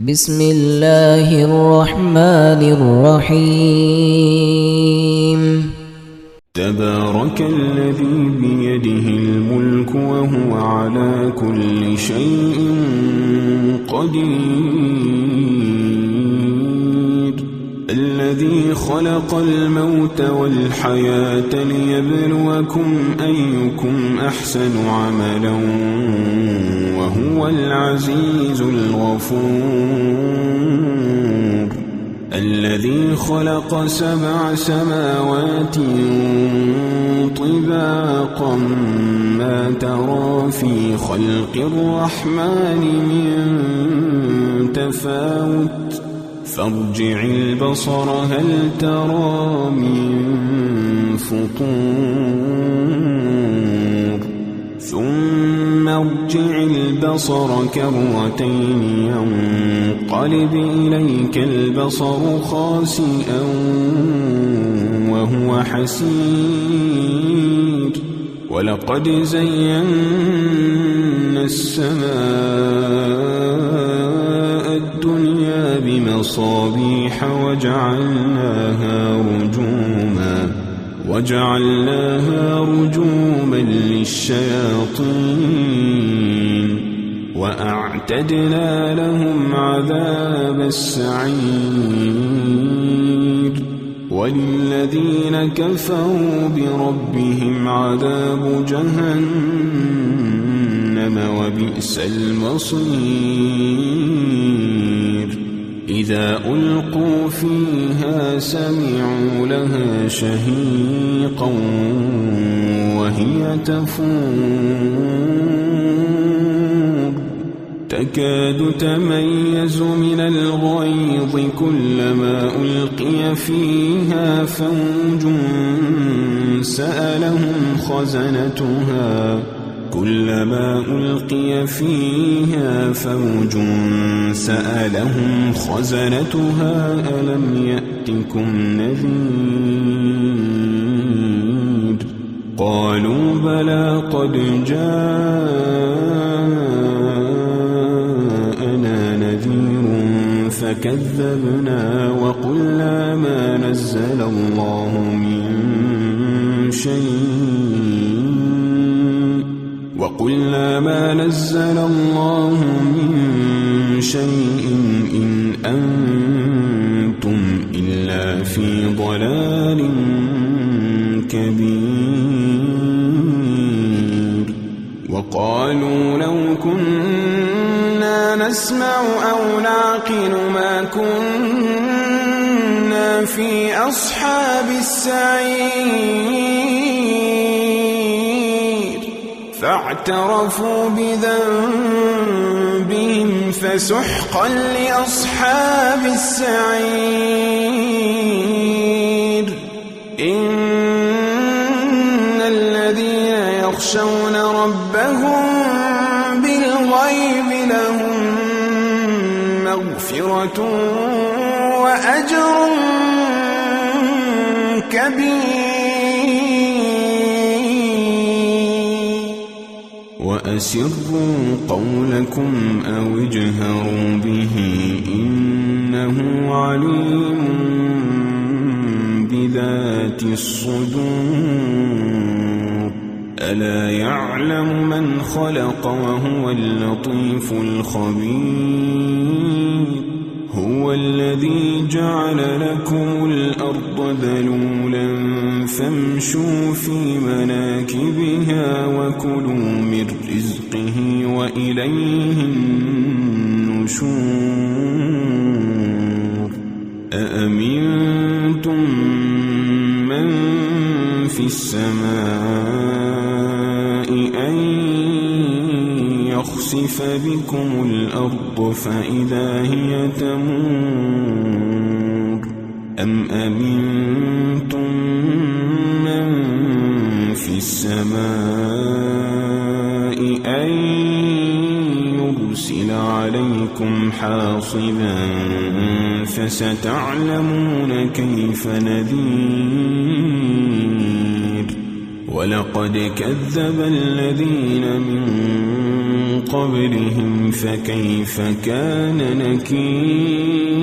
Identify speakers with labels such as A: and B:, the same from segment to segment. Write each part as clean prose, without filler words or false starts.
A: بسم الله الرحمن الرحيم.
B: تبارك الذي بيده الملك وهو على كل شيء قدير، الذي خلق الموت والحياة ليبلوكم أيكم أحسن عملا وهو العزيز الغفور، الذي خلق 7 سماوات طباقا ما ترى في خلق الرحمن من تفاوت فارجع البصر هل ترى من فطور ثم ارجع البصر كرتين ينقلب إليك البصر خاسئا وهو حسير، ولقد زينا السماء الدنيا بمصابيح وجعلناها رجوما للشياطين وأعتدنا لهم عذاب السعير، وللذين كفروا بربهم عذاب جهنم وبئس المصير، إذا ألقوا فيها سمعوا لها شهيقا وهي تفور تكاد تميز من الغيظ كلما ألقي فيها فوج سألهم خزنتها ألم يأتكم نذير؟ قالوا بلى قد جاءنا نذير فكذبنا وقلنا ما نزل الله من شيء إن أنتم إلا في ضلال كبير، وقالوا لو كنا نسمع أو نعقل ما كنا في أصحاب السعير، فاعترفوا بذنبهم فسحقا لأصحاب السعير، إن الذين يخشون ربهم بالغيب لهم مغفرة وأجر كبير، وأسروا قولكم أو اجهروا به إنه عليم بذات الصدور، ألا يعلم من خلق وهو اللطيف الخبير، هو الذي جعل لكم الأرض ذلولا فامشوا في مناكبها وكلوا من رزقه وإليه النشور، أأمنتم من في السماء أن يخسف بكم الأرض فإذا هي تمور، أم أمنتم من في السماء أن يرسل عليكم حاصبا فستعلمون كيف نذير، ولقد كذب الذين من قبلهم فكيف كان نكير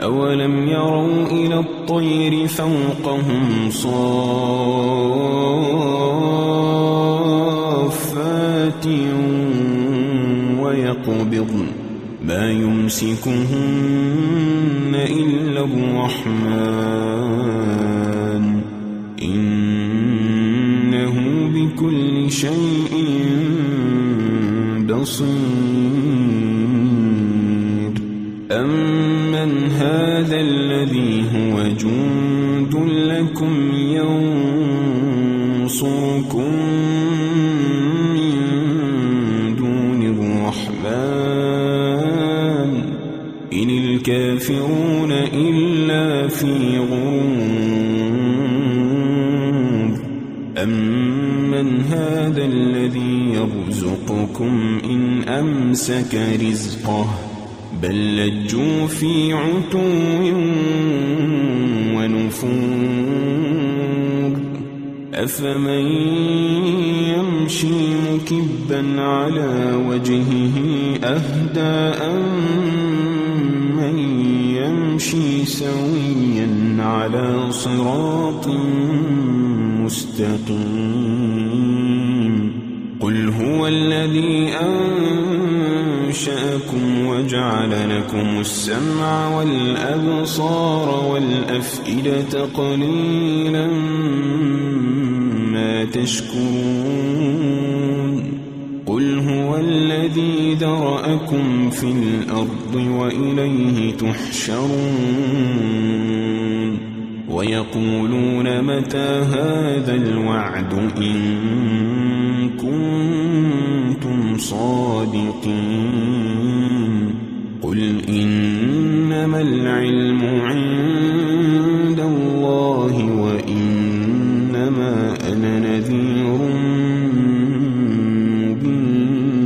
B: أولم يروا إلى الطير فوقهم صافات ويقبضن ما يمسكهن إلا الرحمن إنه بكل شيء بصير أمن هذا الذي هو جند لكم ينصركم من دون الرحمن إن الكافرون إلا في غرور أمن هذا الذي يرزقكم إن أمسك رزقه بل لجوا في عتو ونفور أفمن يمشي مكبا على وجهه أهدى أمن يمشي سويا على صراط مستقيم قل هو الذي أنشأكم وجعل لكم السمع والأبصار والأفئدة قليلا ما تشكرون قل هو الذي ذرأكم في الأرض وإليه تحشرون ويقولون متى هذا الوعد إن كنتم صادقين قل إنما العلم عند الله وإنما أنا نذير مبين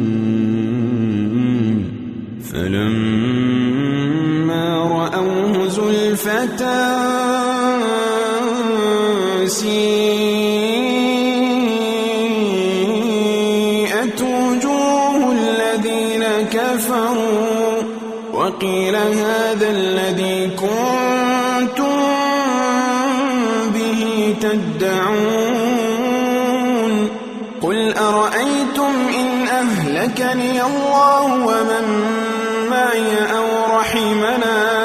B: فلما رأوه زلفة سيئت وجوه الذين كفروا وقيل هذا الذي كنتم به تدعون قل أرأيتم إن أهلكني الله ومن معي أو رحمنا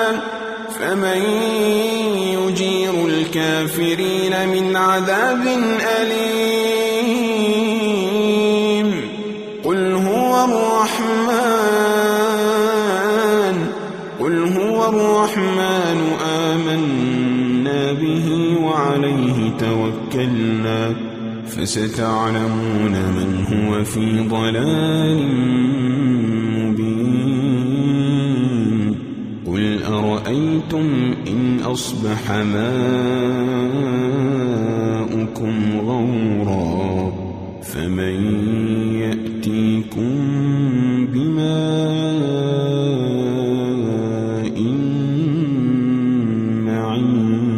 B: فمن يجير الكافرين من عذاب أليم قل هو الرحمن آمنا به وعليه توكلنا فستعلمون من هو في ضلال مبين قل أرأيتم إن أصبح ماؤكم غورا فمن يأتيكم بماء معين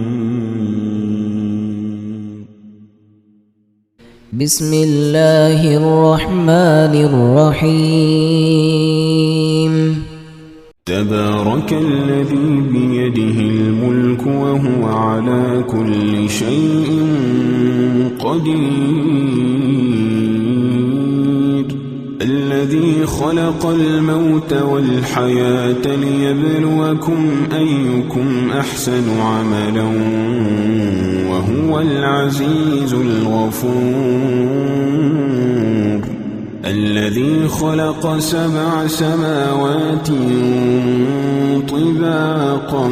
A: بسم الله الرحمن الرحيم
B: تبارك الذي بيده الملك وهو على كل شيء قدير الذي خلق الموت والحياة ليبلوكم أيكم أحسن عملا وهو العزيز الغفور الذي خلق 7 سماوات طباقا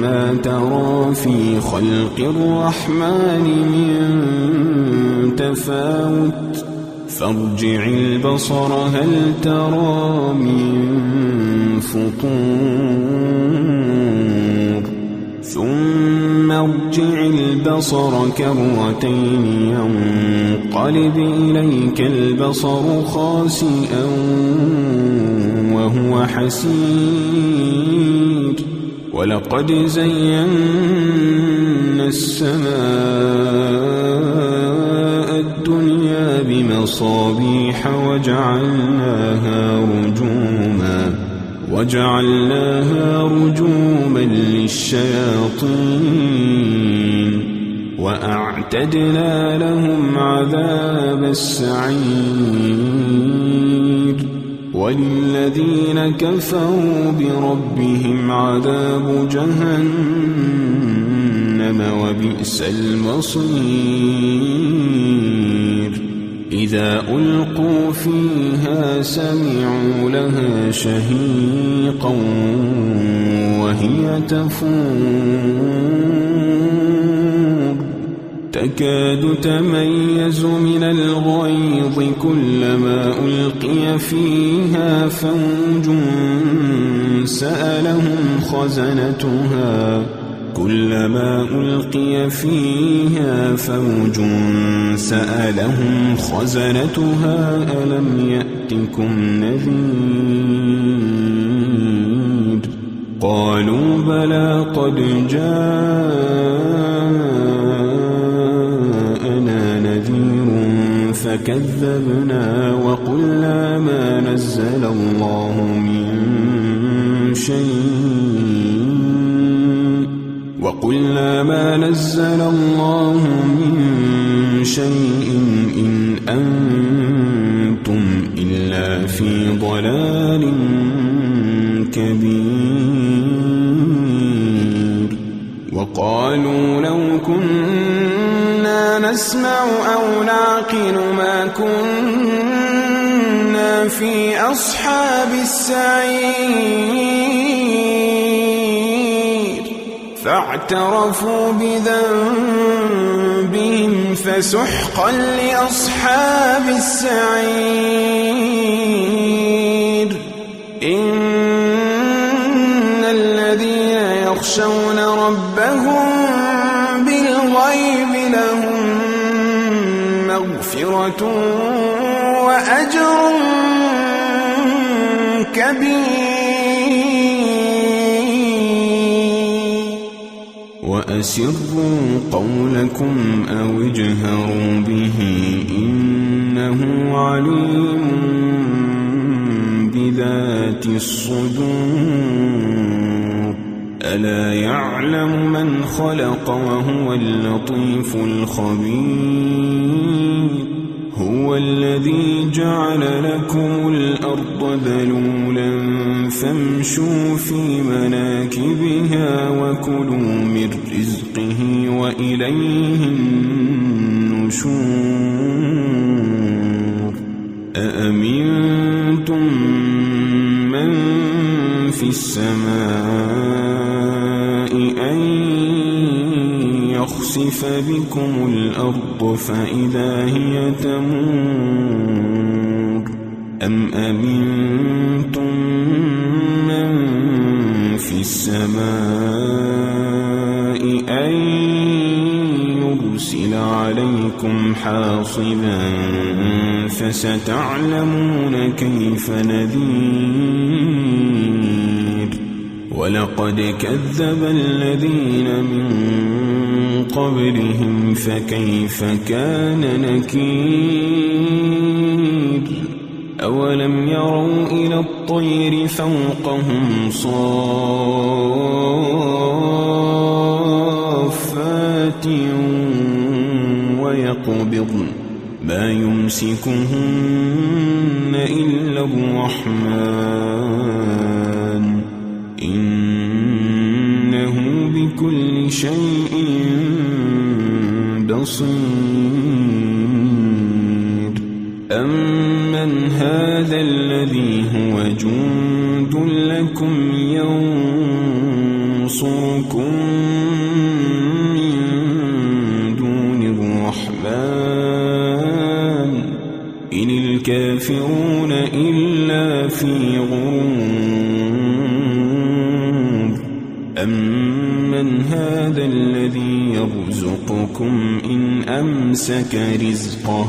B: ما ترى في خلق الرحمن من تفاوت فارجع البصر هل ترى من فطور ثم ارجع البصر كرتين ينقلب إليك البصر خاسئا وهو حسير ولقد زينا السماء الدنيا بمصابيح وجعلناها رجوما للشياطين وأعتدنا لهم عذاب السعير وللذين كفروا بربهم عذاب جهنم وبئس المصير إذا ألقوا فيها سمعوا لها شهيقا وهي تفور تكاد تميز من الغيظ كلما ألقي فيها فوج سألهم خزنتها ألم يأتكم نذير قالوا بلى قد جاءنا نذير فكذبنا وقلنا ما نزل الله من شيء إن أنتم إلا في ضلال كبير وقالوا لو كنا نسمع أو نعقل ما كنا في أصحاب السعير فاعترفوا بذنبهم فسحقا لأصحاب السعير إن الذين يخشون ربهم بالغيب لهم مغفرة وأجر كبير وأسروا قولكم أو اجهروا به إنه عليم بذات الصدور ألا يعلم من خلق وهو اللطيف الخبير هو الذي جعل لكم الأرض ذلولا فامشوا في مناكبها وكلوا من رزقه وإليه النشور أأمنتم من في السماء أن يخسف بكم الأرض فإذا هي تمور أم أمنتم من في السماء أن يرسل عليكم حاصبا فستعلمون كيف نذير ولقد كذب الذين من قبلهم فكيف كان نكير أولم يروا إلى الطير فوقهم صافات ويقبضن ما يمسكهن إلا الرحمن إنه بكل شيء بصير أمن هذا الذي هو جند لكم ينصركم من دون الرحمن إن الكافرون إلا في غرور أمن هذا الذي يرزقكم إن أمسك رزقه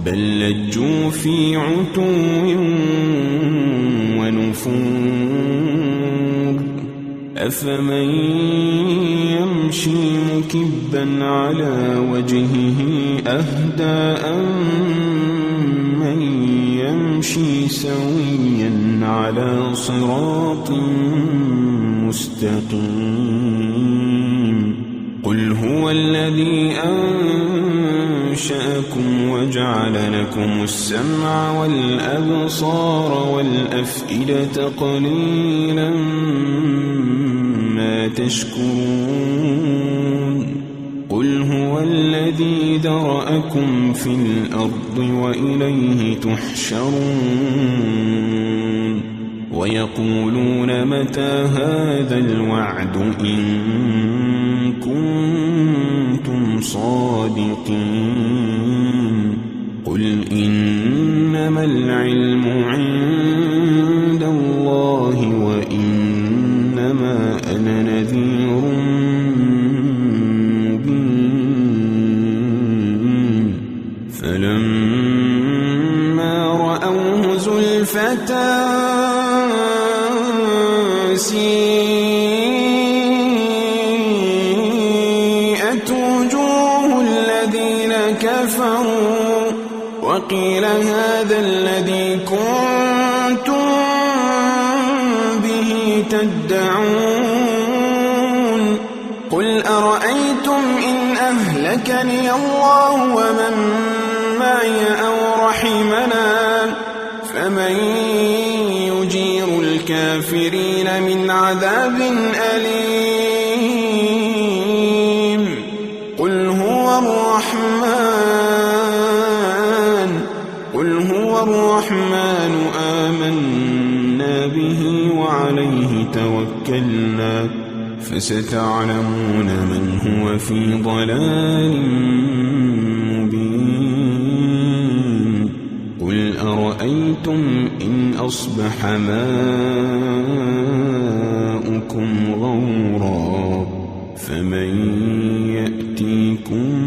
B: بل لجوا في عتو ونفور أفمن يمشي مكبا على وجهه أهدى أمن يمشي سويا على صراط مستقيم قل هو الذي أنشأكم وجعل لكم السمع والأبصار والأفئدة قليلا ما تشكرون قل هو الذي ذرأكم في الأرض وإليه تحشرون ويقولون متى هذا الوعد إن كنتم صادقين قل إنما العلم عند الله وإنما أنا نذير مبين فلما رأوه زلفة سيئت وجوه الذين كفروا وقيل هذا الذي كنتم به تدعون قل أرأيتم إن أهلكني الله ومن معي أو رحمنا فمن يجير الكافرين من عذاب أليم قل هو الرحمن آمنا به وعليه توكلنا فستعلمون من هو في ضلال مبين قل أرأيتم إن أصبح ماؤكم غورا فمن يأتيكم